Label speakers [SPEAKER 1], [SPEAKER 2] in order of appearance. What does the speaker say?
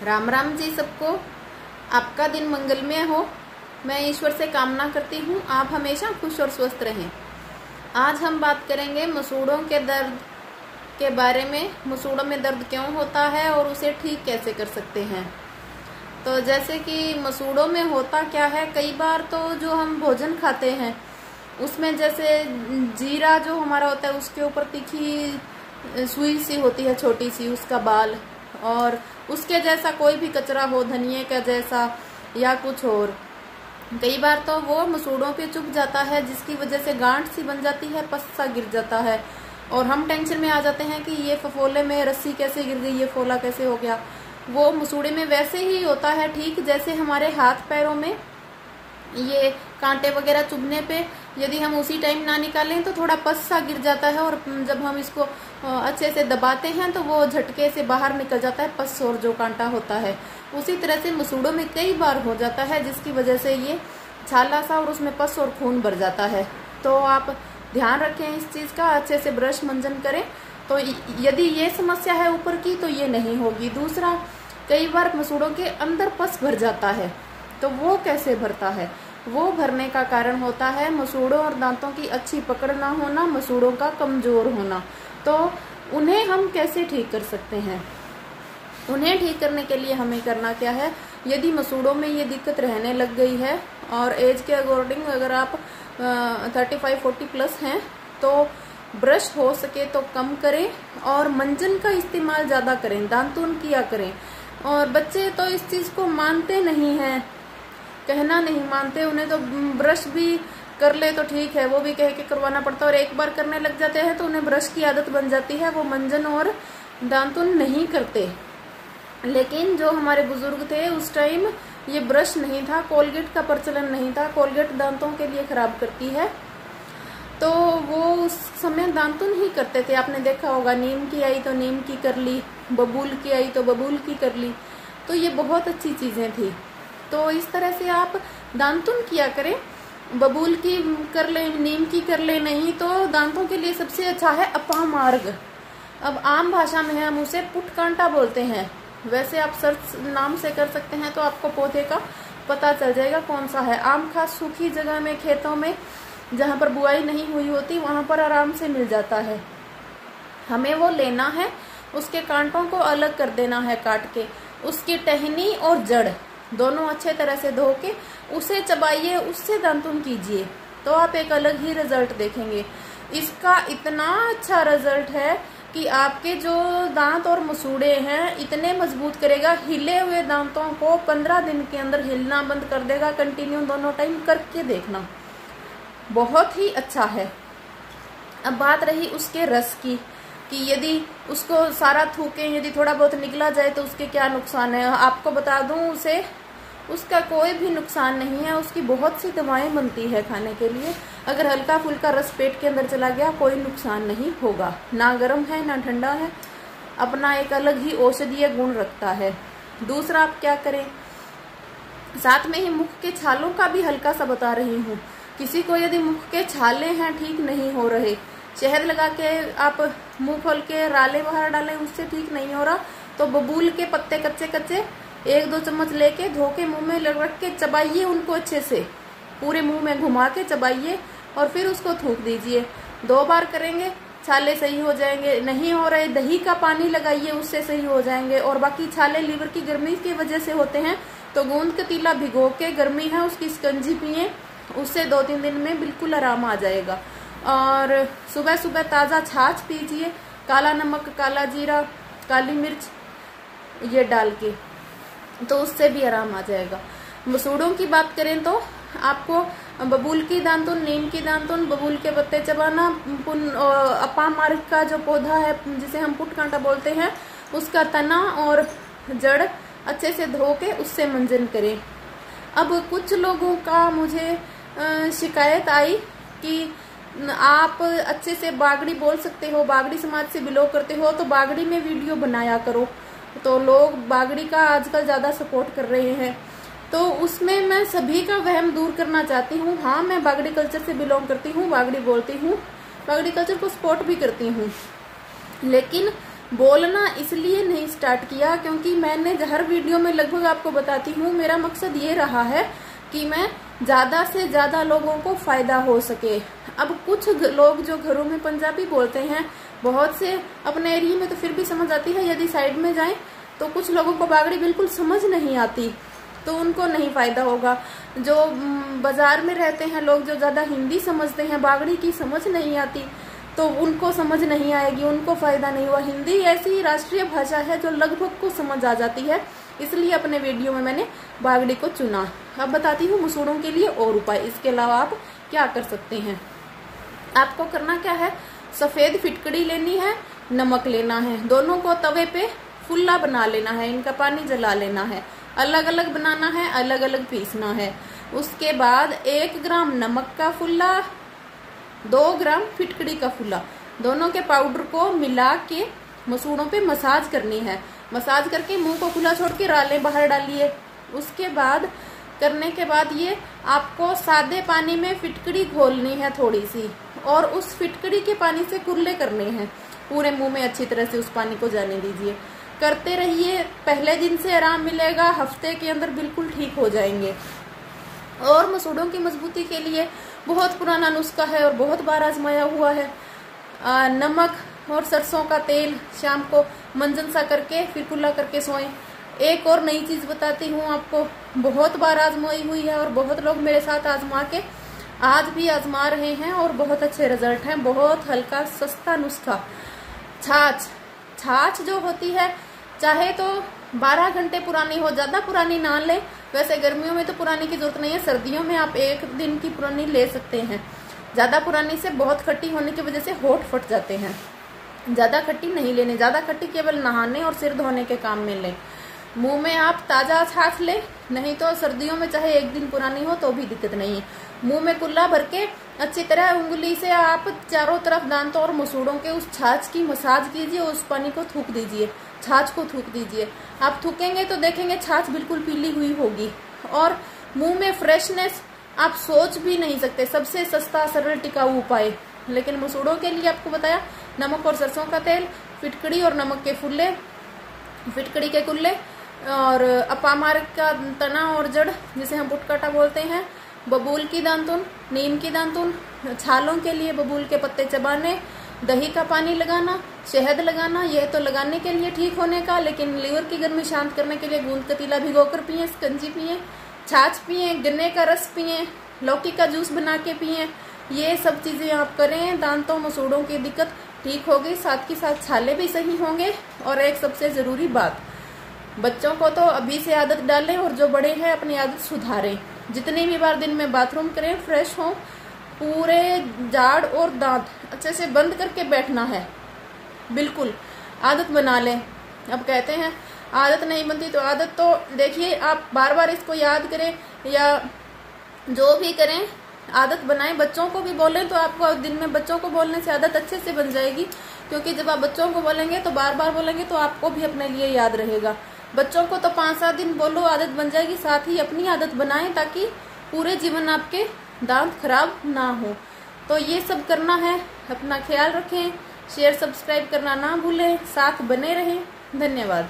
[SPEAKER 1] राम राम जी सबको। आपका दिन मंगलमय हो। मैं ईश्वर से कामना करती हूँ आप हमेशा खुश और स्वस्थ रहें। आज हम बात करेंगे मसूड़ों के दर्द के बारे में। मसूड़ों में दर्द क्यों होता है और उसे ठीक कैसे कर सकते हैं। तो जैसे कि मसूड़ों में होता क्या है, कई बार तो जो हम भोजन खाते हैं उसमें जैसे जीरा जो हमारा होता है उसके ऊपर तीखी सुई सी होती है, छोटी सी, उसका बाल, और उसके जैसा कोई भी कचरा हो, धनिए का जैसा या कुछ और। कई बार तो वो मसूड़ों पे चुभ जाता है जिसकी वजह से गांठ सी बन जाती है, पस सा गिर जाता है और हम टेंशन में आ जाते हैं कि ये फफोले में रस्सी कैसे गिर गई, ये फोला कैसे हो गया। वो मसूड़े में वैसे ही होता है, ठीक जैसे हमारे हाथ पैरों में ये कांटे वगैरह चुभने पे यदि हम उसी टाइम ना निकालें तो थोड़ा पस सा गिर जाता है और जब हम इसको अच्छे से दबाते हैं तो वो झटके से बाहर निकल जाता है पस और जो कांटा होता है। उसी तरह से मसूड़ों में कई बार हो जाता है जिसकी वजह से ये छाला सा और उसमें पस और खून भर जाता है। तो आप ध्यान रखें इस चीज़ का, अच्छे से ब्रश मंजन करें। तो यदि ये समस्या है ऊपर की तो ये नहीं होगी। दूसरा, कई बार मसूड़ों के अंदर पस भर जाता है, तो वो कैसे भरता है? वो भरने का कारण होता है मसूड़ों और दांतों की अच्छी पकड़ ना होना, मसूड़ों का कमजोर होना। तो उन्हें हम कैसे ठीक कर सकते हैं? उन्हें ठीक करने के लिए हमें करना क्या है, यदि मसूड़ों में ये दिक्कत रहने लग गई है और एज के अकॉर्डिंग अगर आप 35-40 प्लस हैं तो ब्रश हो सके तो कम करें और मंजन का इस्तेमाल ज़्यादा करें, दांतुन किया करें। और बच्चे तो इस चीज़ को मानते नहीं हैं, कहना नहीं मानते। उन्हें तो ब्रश भी कर ले तो ठीक है, वो भी कह के करवाना पड़ता है और एक बार करने लग जाते हैं तो उन्हें ब्रश की आदत बन जाती है, वो मंजन और दांतुन नहीं करते। लेकिन जो हमारे बुजुर्ग थे उस टाइम ये ब्रश नहीं था, कोलगेट का प्रचलन नहीं था, कोलगेट दांतों के लिए खराब करती है, तो वो उस समय दांतुन ही करते थे। आपने देखा होगा, नीम की आई तो नीम की कर ली, बबूल की आई तो बबूल की कर ली, तो ये बहुत अच्छी चीजें थी। तो इस तरह से आप दांतुन किया करें, बबूल की कर ले, नीम की कर ले, नहीं तो दांतों के लिए सबसे अच्छा है अपामार्ग। अब आम भाषा में हम उसे पुटकांटा बोलते हैं, वैसे आप सर्च नाम से कर सकते हैं तो आपको पौधे का पता चल जाएगा कौन सा है। आम खास सूखी जगह में, खेतों में जहाँ पर बुआई नहीं हुई होती वहां पर आराम से मिल जाता है। हमें वो लेना है, उसके कांटों को अलग कर देना है काट के, उसकी टहनी और जड़ दोनों अच्छे तरह से धो के उसे चबाइए, उससे दांतुन कीजिए तो आप एक अलग ही रिजल्ट देखेंगे। इसका इतना अच्छा रिजल्ट है कि आपके जो दांत और मसूड़े हैं इतने मजबूत करेगा, हिले हुए दांतों को 15 दिन के अंदर हिलना बंद कर देगा। कंटिन्यू दोनों टाइम करके देखना, बहुत ही अच्छा है। अब बात रही उसके रस की कि यदि उसको सारा थूकें, यदि थोड़ा बहुत निकला जाए तो उसके क्या नुकसान है। आपको बता दूं, उसे उसका कोई भी नुकसान नहीं है। उसकी बहुत सी दवाएं बनती है खाने के लिए, अगर हल्का फुल्का रस पेट के अंदर चला गया कोई नुकसान नहीं होगा। ना गर्म है ना ठंडा है, अपना एक अलग ही औषधीय गुण रखता है। दूसरा, आप क्या करें, साथ में ही मुख के छालों का भी हल्का सा बता रही हूँ। किसी को यदि मुख के छाले हैं ठीक नहीं हो रहे, शहद लगा के आप मुंह खोल के राले बाहर डालें, उससे ठीक नहीं हो रहा, तो बबूल के पत्ते कच्चे कच्चे 1-2 चम्मच लेके धो के मुंह में रख के चबाइए, उनको अच्छे से पूरे मुंह में घुमा के चबाइए और फिर उसको थूक दीजिए। 2 बार करेंगे, छाले सही हो जाएंगे। नहीं हो रहे, दही का पानी लगाइए, उससे सही हो जाएंगे। और बाकी छाले लीवर की गर्मी की वजह से होते हैं तो गूंद कतीला भिगो के, गर्मी है उसकी स्कंजी पिए, उससे 2-3 दिन में बिल्कुल आराम आ जाएगा। और सुबह सुबह ताज़ा छाछ पीजिए, काला नमक, काला जीरा, काली मिर्च ये डाल के, तो उससे भी आराम आ जाएगा। मसूड़ों की बात करें तो आपको बबूल की दांतुन, नीम की दांतुन, बबूल के पत्ते चबाना, अपामार्ग का जो पौधा है जिसे हम पुटकांटा बोलते हैं, उसका तना और जड़ अच्छे से धो के उससे मंजन करें। अब कुछ लोगों का मुझे शिकायत आई कि आप अच्छे से बागड़ी बोल सकते हो, बागड़ी समाज से बिलोंग करते हो तो बागड़ी में वीडियो बनाया करो। तो लोग बागड़ी का आजकल ज़्यादा सपोर्ट कर रहे हैं, तो उसमें मैं सभी का वहम दूर करना चाहती हूँ। हाँ, मैं बागड़ी कल्चर से बिलोंग करती हूँ, बागड़ी बोलती हूँ, बागड़ी कल्चर को सपोर्ट भी करती हूँ, लेकिन बोलना इसलिए नहीं स्टार्ट किया क्योंकि मैंने हर वीडियो में लगभग आपको बताती हूँ, मेरा मकसद ये रहा है कि मैं ज़्यादा से ज़्यादा लोगों को फ़ायदा हो सके। अब कुछ लोग जो घरों में पंजाबी बोलते हैं, बहुत से अपने एरिया में तो फिर भी समझ आती है, यदि साइड में जाएं तो कुछ लोगों को बागड़ी बिल्कुल समझ नहीं आती, तो उनको नहीं फ़ायदा होगा। जो बाज़ार में रहते हैं लोग, जो ज़्यादा हिंदी समझते हैं, बागड़ी की समझ नहीं आती, तो उनको समझ नहीं आएगी, उनको फ़ायदा नहीं हुआ। हिंदी ऐसी राष्ट्रीय भाषा है जो लगभग को समझ आ जाती है, इसलिए अपने वीडियो में मैंने बागड़ी को चुना। अब बताती हूँ मसूड़ों के लिए और उपाय, इसके अलावा आप क्या कर सकते हैं। आपको करना क्या है, सफ़ेद फिटकड़ी लेनी है, नमक लेना है, दोनों को तवे पे फुल्ला बना लेना है, इनका पानी जला लेना है, अलग अलग बनाना है, अलग अलग पीसना है। उसके बाद 1 ग्राम नमक का फुल्ला, 2 ग्राम फिटकड़ी का फुल्ला, दोनों के पाउडर को मिला के मसूड़ों पे मसाज करनी है। मसाज करके मुंह को खुला छोड़ के रालें बाहर डालिए। उसके बाद करने के बाद ये आपको सादे पानी में फिटकड़ी घोलनी है थोड़ी सी, और उस फिटकड़ी के पानी से कुरले करने हैं, पूरे मुंह में अच्छी तरह से उस पानी को जाने दीजिए। करते रहिए, पहले दिन से आराम मिलेगा, हफ्ते के अंदर बिल्कुल ठीक हो जाएंगे। और मसूड़ों की मजबूती के लिए बहुत पुराना नुस्खा है और बहुत बार आजमाया हुआ है। नमक और सरसों का तेल शाम को मंजन सा करके फिर कुल्ला करके सोएं। एक और नई चीज बताती हूँ आपको, बहुत बार आजमाई हुई है और बहुत लोग मेरे साथ आजमा के आज भी आजमा रहे हैं और बहुत अच्छे रिजल्ट हैं। बहुत हल्का सस्ता नुस्खा, छाछ जो होती है, चाहे तो 12 घंटे पुरानी हो, ज्यादा पुरानी ना ले। वैसे गर्मियों में तो पुरानी की जरूरत नहीं है, सर्दियों में आप 1 दिन की पुरानी ले सकते हैं। ज्यादा पुरानी से बहुत खट्टी होने की वजह से होंठ फट जाते हैं। ज्यादा खट्टी नहीं लेनी, ज्यादा खट्टी केवल नहाने और सिर धोने के काम में लें। मुंह में आप ताजा छाछ ले, नहीं तो सर्दियों में चाहे 1 दिन पुरानी हो तो भी दिक्कत नहीं है। मुंह में कुल्ला भर के अच्छी तरह उंगली से आप चारों तरफ दांतों और मसूड़ों के उस छाछ की मसाज कीजिए, उस पानी को थूक दीजिए, छाछ को थूक दीजिए। आप थूकेंगे तो देखेंगे छाछ बिल्कुल पीली हुई होगी और मुंह में फ्रेशनेस आप सोच भी नहीं सकते। सबसे सस्ता, सरल, टिकाऊ उपाय। लेकिन मसूड़ों के लिए आपको बताया, नमक और सरसों का तेल, फिटकड़ी और नमक के फुल्ले, फिटकड़ी के कुल्ले, और अपामार का तना और जड़ जिसे हम पुटकाटा बोलते हैं, बबूल की दांतुन, नीम की दांतुन, छालों के लिए बबूल के पत्ते चबाने, दही का पानी लगाना, शहद लगाना। यह तो लगाने के लिए ठीक होने का, लेकिन लीवर की गर्मी शांत करने के लिए गूंद कतीला भिगोकर पिए, स्कंजी पिए, छाछ पिए, गन्ने का रस पिए, लौकी का जूस बना के पिए। ये सब चीजें आप करें, दांतों मसूड़ों की दिक्कत ठीक होगी, साथ के साथ छाले भी सही होंगे। और एक सबसे जरूरी बात, बच्चों को तो अभी से आदत डालें और जो बड़े हैं अपनी आदत सुधारें। जितनी भी बार दिन में बाथरूम करें, फ्रेश हो, पूरे जाड़ और दांत अच्छे से बंद करके बैठना है, बिल्कुल आदत बना लें। अब कहते हैं आदत नहीं बनती, तो आदत तो देखिए आप बार बार इसको याद करें या जो भी करें, आदत बनाएं। बच्चों को भी बोलें तो आपको दिन में बच्चों को बोलने से आदत अच्छे से बन जाएगी, क्योंकि जब आप बच्चों को बोलेंगे तो बार बार बोलेंगे तो आपको भी अपने लिए याद रहेगा। बच्चों को तो 5-7 दिन बोलो, आदत बन जाएगी। साथ ही अपनी आदत बनाएं ताकि पूरे जीवन आपके दांत खराब ना हो। तो ये सब करना है। अपना ख्याल रखें, शेयर सब्सक्राइब करना ना भूलें, साथ बने रहें। धन्यवाद।